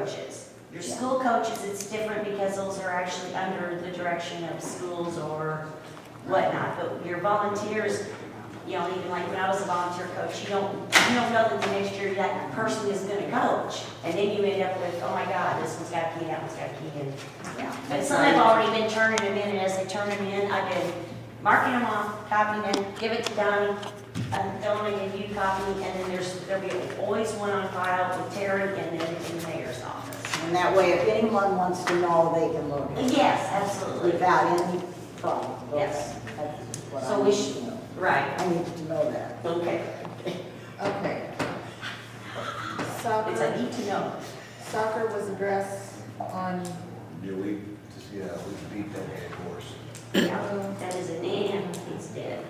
coaches. Your school coaches, it's different because those are actually under the direction of schools or whatnot. But your volunteers, you know, even like when I was a volunteer coach, you don't know that the next year that person is gonna coach. And then you end up with, oh my God, this one's got a key, that one's got a key in. Yeah. But some have already been turning them in, and as they turn them in, I've been marking them off, copying them, give it to Donnie, Donna give you a copy, and then there'll be always one on file with Terry and then in the mayor's office. And that way, if anyone wants to know, they can look at it Yes, absolutely. without any problem. Yes. That's what So I we need should, to know. right, I need to know that. okay. Okay. It's a Soccer, need to know. soccer was addressed on, Yeah, we beat that dead horse. Yeah, that is an and, it's dead.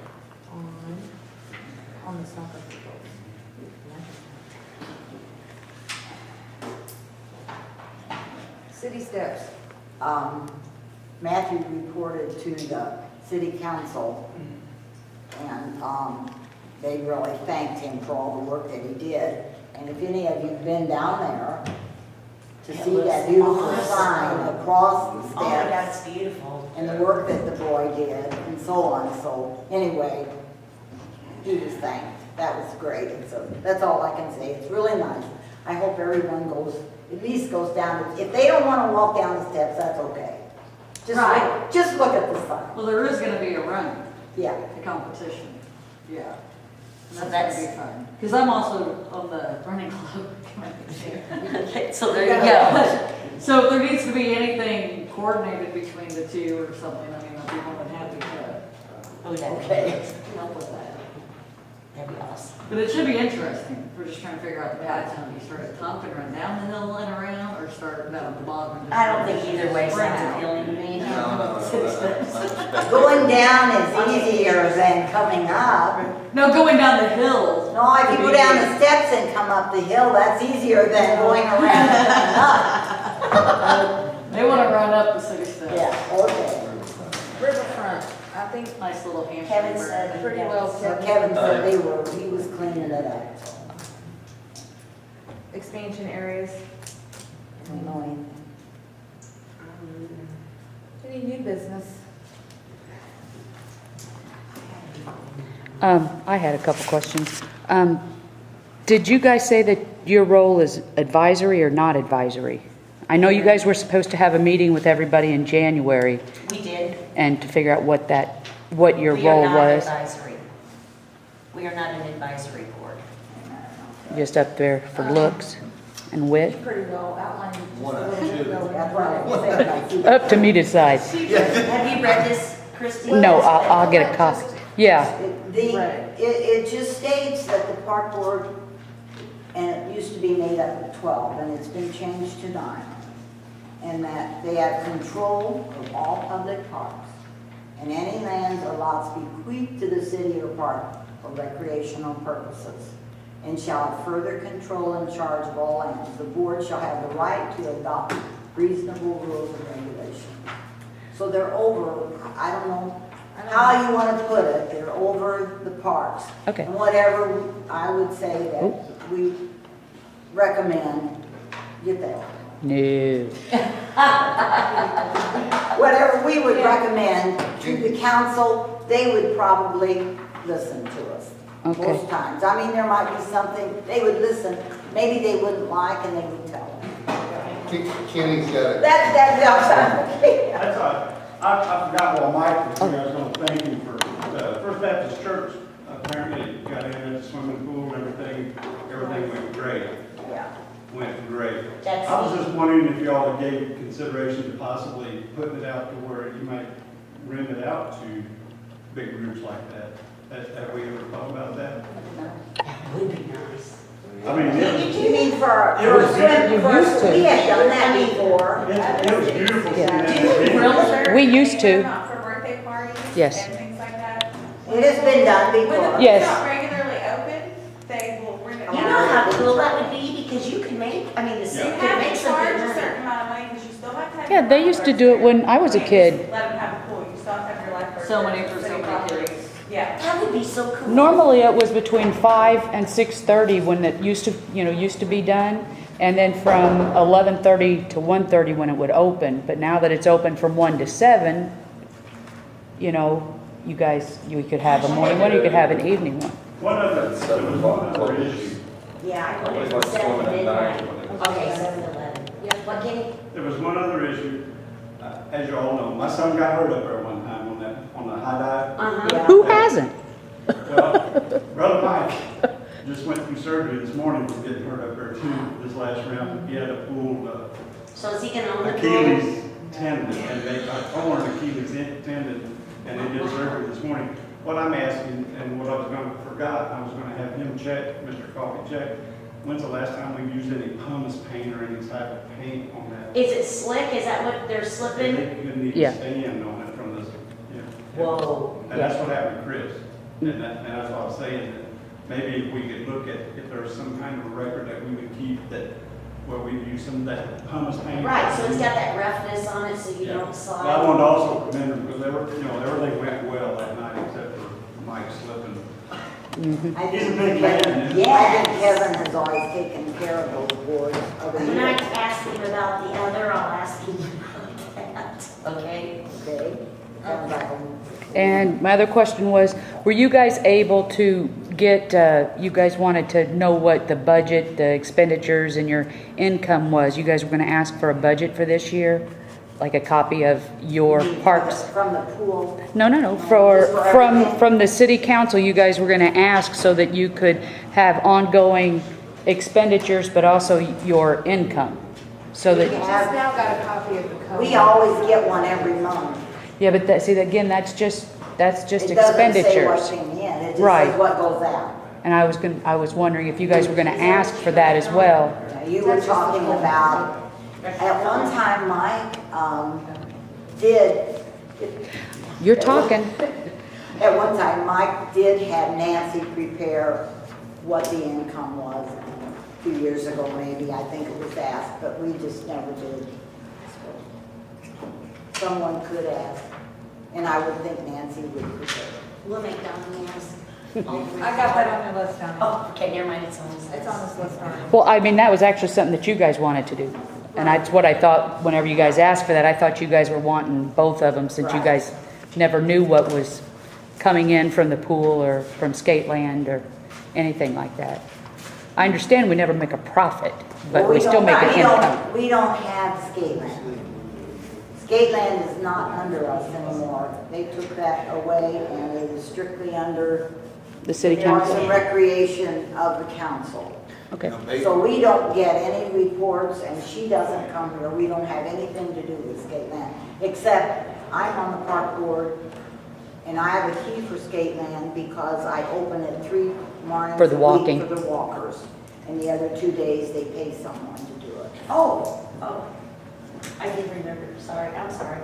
on the soccer field. City steps. Matthew reported to the city council, and they really thanked him for all the work that he did. And if any of you've been down there to It see looks that beautiful awesome. sign across the Oh my God, steps it's beautiful. and the work that the boy did and so on, so anyway, he was thanked. That was great, and so that's all I can say. It's really nice. I hope everyone goes, at least goes down. If they don't want to walk down the steps, that's okay. Right. Just look at the sign. Well, there is gonna be a run, Yeah. a competition, yeah. So And that's- gonna be fun. Because I'm also on the running club committee. Okay, so there you go. So if there needs to be anything coordinated between the two or something, I mean, I'd be more than happy to Oh, that'd be Okay. great. help with that. That'd be awesome. But it should be interesting, we're just trying to figure out the pattern, you start at the top and run down the hill and around, or start down at the bottom and just. I don't think either way Spread sounds out. appealing to me. No. Going down is easier than coming up. No, going down the hill. No, if you go down the steps and come up the hill, that's easier than going around and coming up. They wanna run up the city steps. Yeah, okay. Riverfront, I think Nice little hamster. Kevin bird. said- pretty well So kept. Kevin said he was cleaning it up. Expansion areas. I don't know anything. Any new business? I had a couple questions. Did you guys say that your role is advisory or not advisory? I know you guys were supposed to have a meeting with everybody in January We did. and to figure out what your We are role not was, advisory. We are not an advisory board. just up there for looks and wit. Pretty well outlined. just a One out of little bit two. ago. That's what I was saying. Up to me to decide. Have you read this, Christie? No, I'll get a copy. Yeah, It just states that the park board, and it used to be made up of 12, and it's been changed to 9. And that they have control of all public parks, and any lands or lots bequeathed to the city or park for recreational purposes, and shall have further control and charge of all lands. The board shall have the right to adopt reasonable rules and regulations. So they're over, I don't know how you want to put it, they're over the parks. Okay. And whatever I would say that we recommend, get that. no. Whatever we would recommend to the council, they would probably listen to us. Okay. Most times. I mean, there might be something, they would listen, maybe they wouldn't like, and they would tell them. Kenny's got it. That's okay. That's all. I forgot while Mike was here, I was gonna thank him for, First Baptist Church apparently got in at the swimming pool and everything went great, Yeah. went great. That's I was the- just wondering if y'all gave consideration to possibly putting it out to where you might rent it out to big groups like that. Have we ever thought about that? That would be nice. I mean, You mean for, It was- we had done that before. it was beautiful seeing that. Really? We used to. Not for birthday parties Yes. and things like that. It has been done When before. it's Yes. not regularly open, they will rent it out. You know how cool that would be, because you can make, I mean, the city You could have make to some charge good a money. certain amount of money, because you still have to have. Yeah, your they used to lifeguards do it there. when I was a You kid. just let them have a pool, you still have to have your lifeguards. So there many for city so many property. kids. Yeah. That would be so cool. Normally it was between 5 and 6:30 when it used to be done. And then from 11:30 to 1:30 when it would open, but now that it's open from 1 to 7, you know, you guys, you could have a morning one, you could have an evening one. There was one other issue. Yeah, I put it Like from 7 to 7 and 9 midnight. when it was- Okay, 7 to 11. Yeah. What, Kenny? There was one other issue. As you all know, my son got hurt up there one time on the high dive. Uh-huh. Yeah. Who hasn't? Well, Brother Mike just went through surgery this morning, was getting hurt up there too, this last round. He had a pulled So is he gonna own the pool? Achilles tendon, and they, a torn Achilles tendon, and they did surgery this morning. What I'm asking, and what I was gonna, forgot, I was gonna have him check, Mr. Coffee check, when's the last time we've used any pumice paint or any type of paint on that? Is it slick? Is that what they're They slipping? even need Yeah. to stand on it from this, you know. Whoa. And that's what happened to Chris. And that's what I was saying, that maybe if we could look at, if there's some kind of a record that we would keep that, where we use some of that pumice paint. Right, so it's got that roughness on it so you Yeah. don't Well, I slide. wanted to also commend them, because they were, you know, everything went well that night except for Mike slipping. Mhm. I He's a think big man, isn't he? I think Kevin has always taken care of those boards over the When I years. ask him about the other, I'll ask him about that, okay? Okay? Sounds like a- And my other question was, were you guys able to get, you guys wanted to know what the budget, the expenditures and your income was? You guys were gonna ask for a budget for this year? Like a copy of your parks? From the pool. No, Just for everything? from the city council, you guys were gonna ask so that you could have ongoing expenditures, but also your income. So We that, just now got a copy of the code. We always get one every month. yeah, but that, see, again, that's just It doesn't say what expenditures. came in, it just Right. says what goes out. And I was wondering if you guys were gonna ask for that as well. Now, you were talking about, at one time, Mike, did, You're talking. at one time, Mike did have Nancy prepare what the income was. A few years ago, maybe, I think it was asked, but we just never did. Someone could ask, and I would think Nancy would prepare. We'll make Donnie ask. I got that on my list down there. Oh, okay, never mind, it's on this. It's on this list already. Well, I mean, that was actually something that you guys wanted to do. And that's what I thought, whenever you guys asked for that, I thought you guys were wanting both of them, since you Right. guys never knew what was coming in from the pool or from Skateland or anything like that. I understand we never make a profit, but we still make an income. We don't have Skateland. Skateland is not under us anymore. They took that away, and it is strictly under The city the Parks and council? Recreation of the council. Okay. So we don't get any reports, and she doesn't come here. We don't have anything to do with Skateland, except I'm on the park board, and I have a key for Skateland because I open it 3 mornings For the a week walking. for the walkers. And the other 2 days, they pay someone to do it. Oh, I did remember, sorry, I'm sorry.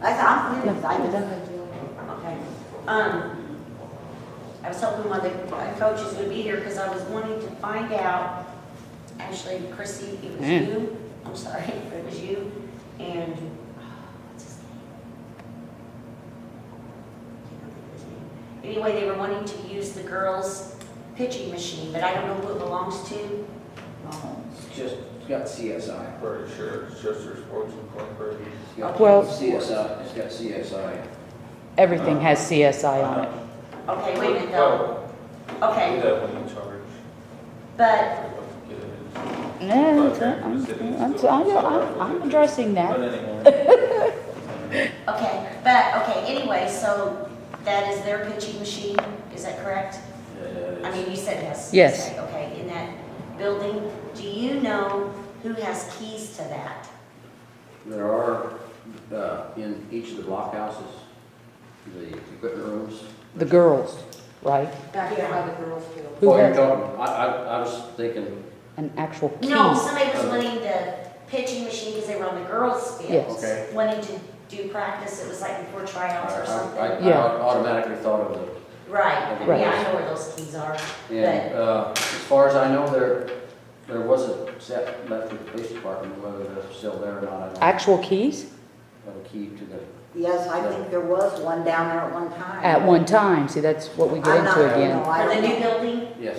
I'm serious, I just, Okay. I was hoping one of the coaches would be here because I was wanting to find out, actually, Chrissy, it was Yeah. you, I'm sorry, it was you, and, what's his name? Anyway, they were wanting to use the girls' pitching machine, but I don't know who it belongs to. It's got CSI. Pretty sure it's Chester Sports Incorporated. It's got Well- CSI, it's got CSI. Everything has CSI on it. Okay, wait a minute though. We Okay, have one in charge. but, No, I'm addressing But that. anyway, okay, anyway, so that is their pitching machine, is that correct? I mean, you said yes. Yes. Okay, in that building, do you know who has keys to that? There are, in each of the blockhouses, the equipment rooms. The girls, right? Back there by the girls' field. Who Oh, you're has talking, I was thinking, an actual key? No, somebody was wanting the pitching machine because they were on the girls' field. Yes. Okay. Wanting to do practice, it was like before tryouts or I something. Yeah. automatically thought of the, Right, I mean, Right. I know where those keys are, and, but, as far as I know, there was a set left with the police department, whether they're still there or not, I don't Actual keys? have a key to the, yes, I think there was one down there at one time. At one time, see, that's what we get I'm not- into again. no, I for the don't new know. building, yes.